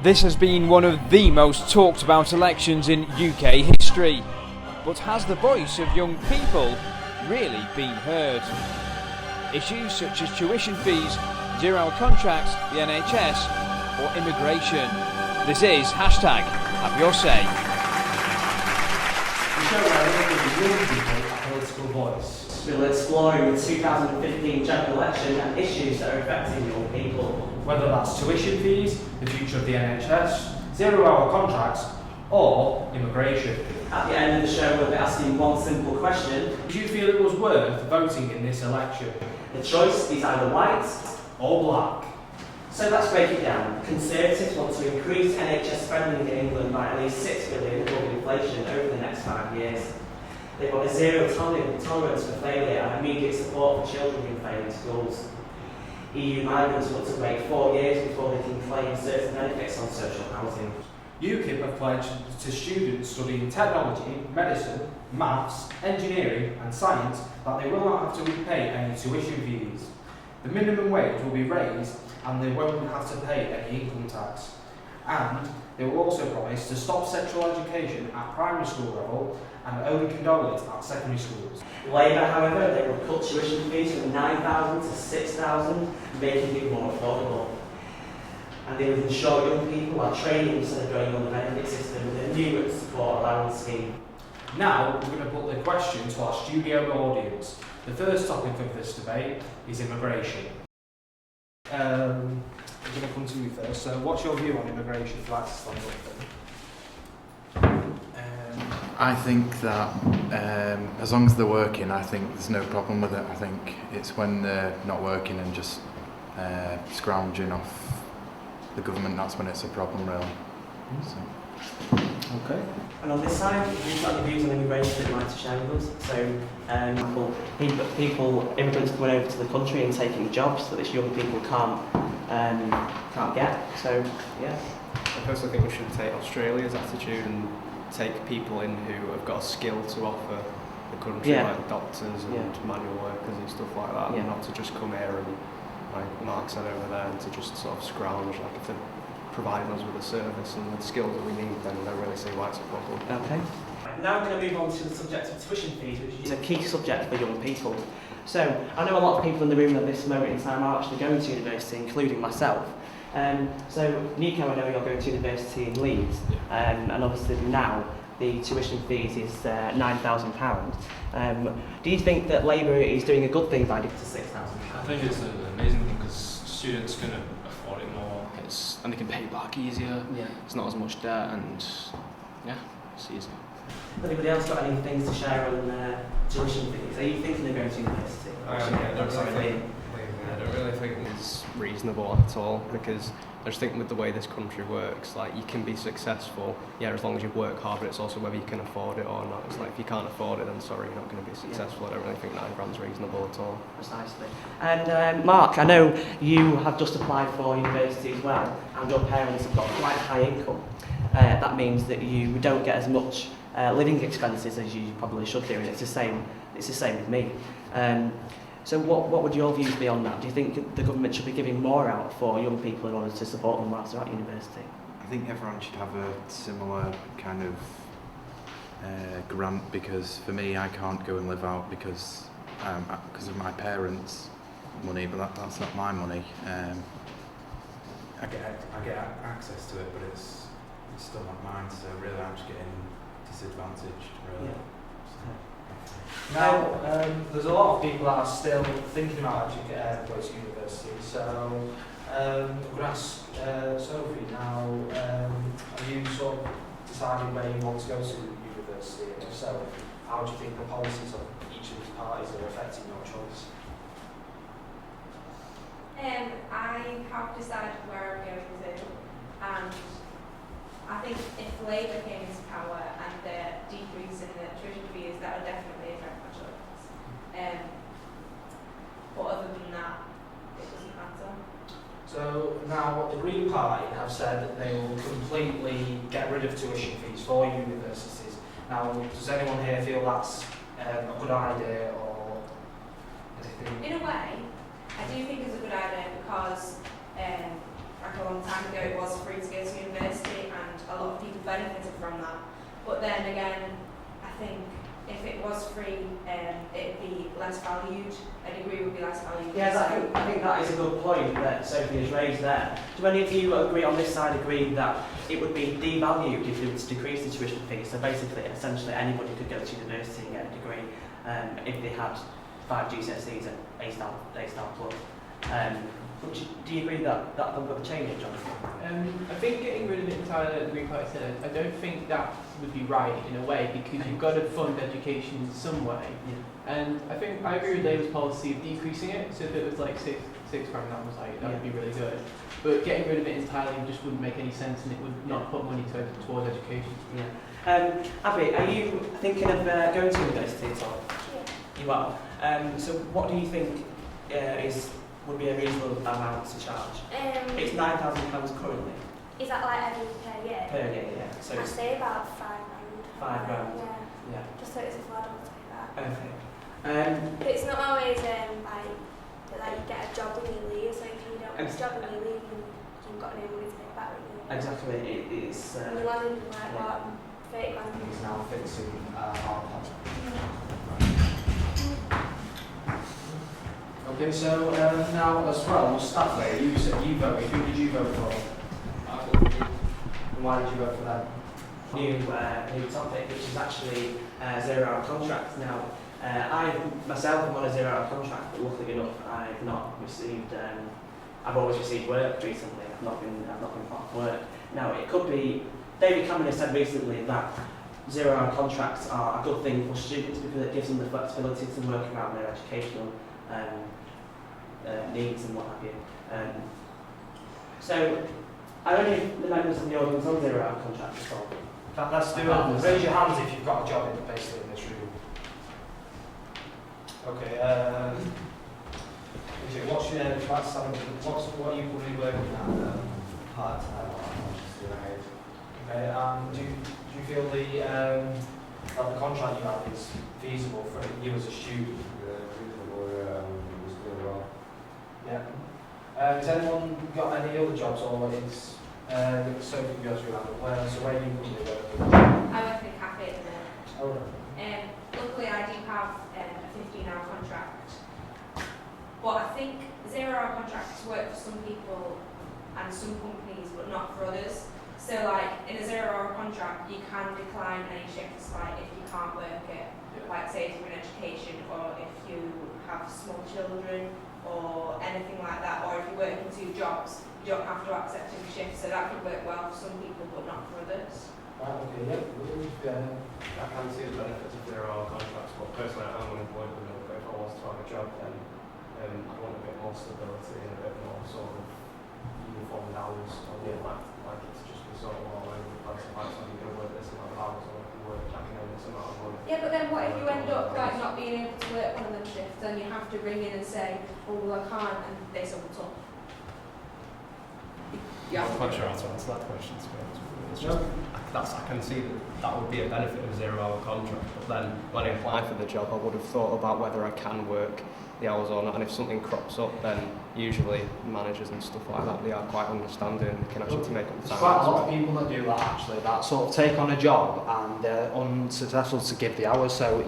This has been one of the most talked about elections in UK history. But has the voice of young people really been heard? Issues such as tuition fees, zero-hour contracts, the NHS or immigration. This is hashtag Have Your Say. The show where we give young people a political voice. We'll explore the 2015 general election and issues that are affecting young people. Whether that's tuition fees, the future of the NHS, zero-hour contracts, or immigration. At the end of the show, we'll be asking one simple question. Do you feel it was worth voting in this election? The choice is either white or black. So let's break it down. Conservatives want to increase NHS spending in England by at least £6 billion above inflation over the next 5 years. They want a zero tolerance for failure and immediate support for children who fail in schools. EU migrants want to wait 4 years before they can claim certain benefits on social housing. UKIP have pledged to students studying technology, medicine, maths, engineering and science that they will not have to repay any tuition fees. The minimum wage will be raised and they won't have to pay any income tax. And they will also promise to stop sexual education at primary school level and only condone it at secondary schools. Labour, however, they will cut tuition fees from £9,000 to £6,000, making it more affordable. And they will ensure young people are training instead of going on the benefit system with a new support allowance scheme. Now we're going to put the question to our studio audience. The first topic of this debate is immigration. I'm going to come to you first. So what's your view on immigration? If you'd like to stand up then. I think that as long as they're working, I think there's no problem with it. I think it's when they're not working and just scrounging off the government, that's when it's a problem really. So. Okay. And on this side, we've got any views on immigration that you'd like to share with us. So, immigrants coming over to the country and taking jobs that this young people can't get. So, yeah. I personally think we should take Australia's attitude and take people in who have got a skill to offer the country, like doctors and manual workers and stuff like that, and not to just come here and, like Mark said over there, and to just sort of scrounge. Like if they're providing us with a service and the skills that we need, then I don't really see why it's a problem. Okay. Now we're going to move on to the subject of tuition fees, which is a key subject for young people. So, I know a lot of people in the room at this moment in time are actually going to university, including myself. So, Nico, I know you're going to university in Leeds, and obviously now the tuition fees is £9,000. Do you think that Labour is doing a good thing by doing it to £6,000? I think it's an amazing thing because students can afford it more. And they can pay back easier. Yeah. It's not as much debt, and it's easy. Anybody else got any things to share on tuition fees? Are you thinking of going to university? I don't really think it's reasonable at all, because I just think with the way this country works, like you can be successful, as long as you work hard, but it's also whether you can afford it or not. It's like if you can't afford it, then sorry, you're not going to be successful. I don't really think £9 reasonable at all. Precisely. And Mark, I know you have just applied for university as well, and your parents have got quite high income. That means that you don't get as much living expenses as you probably should do, and it's the same with me. So what would your views be on that? Do you think the government should be giving more out for young people in order to support them whilst they're at university? I think everyone should have a similar kind of grant, because for me I can't go and live out because of my parents' money, but that's not my money. I get access to it, but it's still not mine, so really I'm just getting disadvantaged really. Yeah. Now, there's a lot of people that are still thinking about going to university, so I'm going to ask Sophie now, have you sort of decided where you want to go to university, and if so, how do you think the policies of each of these parties are affecting your choice? I have decided where I'm going to, and I think if Labour came into power and the decrease in the tuition fees, that would definitely affect my choice. But other than that, it doesn't matter. So now the Green Party have said that they will completely get rid of tuition fees for universities. Now, does anyone here feel that's a good idea, or anything? In a way, I do think it's a good idea because I a long time ago it was free to go to university and a lot of people benefited from that. But then again, I think if it was free, it'd be less valued. A degree would be less valued. Yeah, I think that is a good point that Sophie has raised there. Do any of you agree on this side agree that it would be devalued if it was to decrease the tuition fee? So basically, essentially, anybody could go to university and get a degree if they had 5 GCSEs and A-star plus. Do you agree that would change it, Jonathan? I think getting rid of it entirely, I agree with what I said. I don't think that would be right in a way, because you've got to fund education in some way. Yeah. And I think I agree with Labour's policy of decreasing it. So if it was like £6, that would be really good. But getting rid of it entirely just wouldn't make any sense, and it would not put money towards education. Yeah. Abby, are you thinking of going to university at all? Yeah. You are. So what do you think would be a reasonable amount to charge? It's £9,000 currently. Is that like every per year? Per year, yeah. So I'd it's say about £5. £5. Yeah. Just so it's affordable to pay that. Okay. But it's not always like you get a job when you leave. So if you don't get a job when you leave, you've got no money to pay back. Exactly. It's. And you land in like what, 30 grand. It's now fixing our plan. Okay, so now as well, on staff rate, you said you voted. Who did you vote for? I voted for And why did you vote for them? New topic, which is actually 0-hour contracts. Now, I myself am on a 0-hour contract, but luckily enough, I've not received. I've always received work recently. I've not been off work. Now, it could be. David Cameron has said recently that 0-hour contracts are a good thing for students because it gives them the flexibility to work around their educational needs and what have you. So, are any of the members of the audience on 0-hour contracts at all? Let's do it. Raise your hands if you've got a job basically in this room. Okay. What's your what are you currently working at? Part time Okay. Do you feel that the contract you have is feasible for you as a student? Yeah. Has anyone got any other jobs, or is Sophie goes around? So where do you currently work? I work in a cafe at the minute. Oh. Luckily, I do have a 15-hour contract. But I think 0-hour contracts work for some people and some companies, but not for others. So, like in a 0-hour contract, you can decline any shifts, like if you can't work it, like say if you're in education, or if you have small children, or anything like that, or if you're working 2 jobs, you don't have to accept any shifts. So that could work well for some people, but not for others. Right, okay, yeah. I can see the benefits of 0-hour contracts, but personally I'm unemployed at the minute. But if I was to have a job, then I want a bit more stability and a bit more sort of uniform hours. I wouldn't like it to just be sort of all over the place. Like, so I'm going to work this amount of hours, or I can work this amount of money. Yeah, but then what if you end up like not being able to work one of them shifts, and you have to ring in and say, "Oh, well, I can't," and they sort of talk. Yeah, I'm quite sure how to answer that question. To be honest with you. It's just I can see that would be a benefit of a 0-hour contract. But then when I apply for the job, I would have thought about whether I can work the hours or not. And if something crops up, then usually managers and stuff like that, they are quite understanding and can actually make up the time. There's quite a lot of people that do that actually, that sort of take on a job and they're unsuccessful to give the hours, so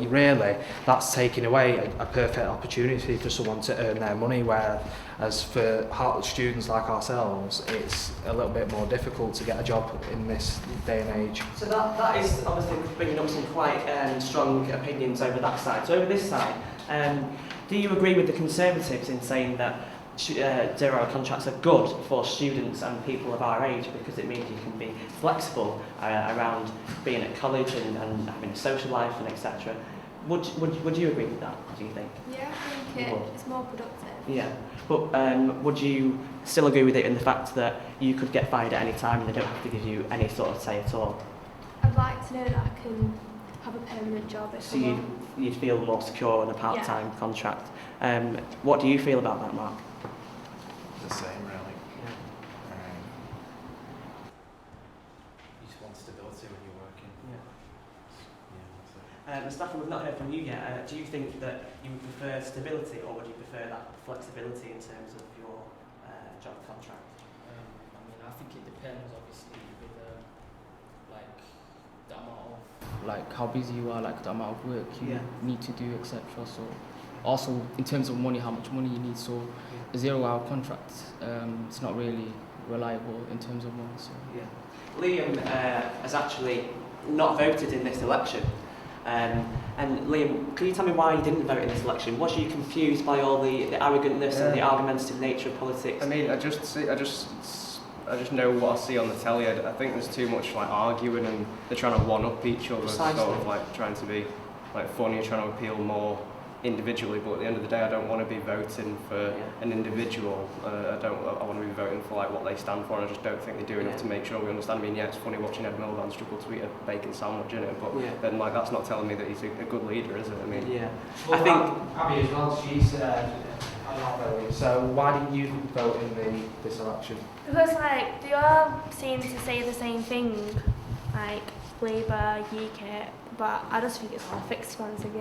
that's taking away a perfect opportunity for someone to earn their money, whereas for students like ourselves it's a little bit more difficult to get a job in this day and age. So that is obviously bringing up some quite strong opinions over that side. So over this side, do you agree with the Conservatives in saying that 0-hour contracts are good for students and people of our age because it means you can be flexible around being at college and having a social life and etc. Would you agree with that, do you think? Yeah, I think it's more productive. Yeah, but would you still agree with it in the fact that you could get fired at any time and they don't have to give you any sort of say at all? I'd like to know that I can have a permanent job if So you'd feel more secure in a part-time contract. What do you feel about that, Mark? The same, really. Yeah. You just want stability when you're working. Yeah. Mustafa, we've not heard from you yet. Do you think that you would prefer stability, or would you prefer that flexibility in terms of your job contract? I'm I think it depends, obviously, with like the amount of like how busy you are, like the amount of work you need to do, etc. So also in terms of money, how much money you need. So a 0-hour contract, it's not really reliable in terms of money. So Liam has actually not voted in this election. And Liam, can you tell me why you didn't vote in this election? Was you confused by all the arrogantness and the argumentative nature of politics? I mean, I just know what I see on the telly. I think there's too much like arguing, and they're trying to one up each other, sort of like trying to be like funny and trying to appeal more individually. But at the end of the day, I don't want to be voting for an individual. I want to be voting for like what they stand for, and I just don't think they do enough to make sure we understand. I mean, it's funny watching Ed Miliband struggle to eat a bacon sandwich in it, but then like that's not telling me that he's a good leader, is it? I mean, well, I think Abby as well. She's I'm not voting. So why didn't you vote in this election? Because like they all seem to say the same thing, like Labour, UKIP, but I just think it's all fixed expensive,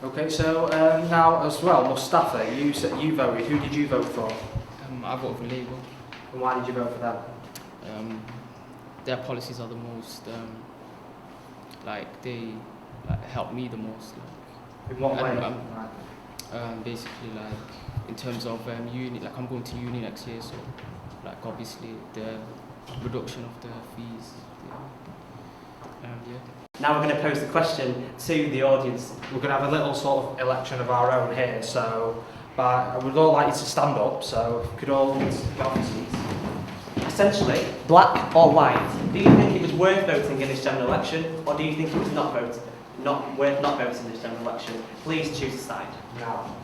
Okay, so now as well, Mustafa, you said you voted. Who did you vote for? I voted for Labour. And why did you vote for them? Their policies are the most like they help me the most. In what way? Basically, like in terms of uni, like I'm going to uni next year, so like obviously the reduction of the fees. Now we're going to pose the question to the audience. We're going to have a little sort of election of our own here, so I would all like you to stand up, so if you could all get off your seats. Essentially, black or white, do you think it was worth voting in this general election, or do you think it was not worth not voting in this general election? Please choose a side. Now.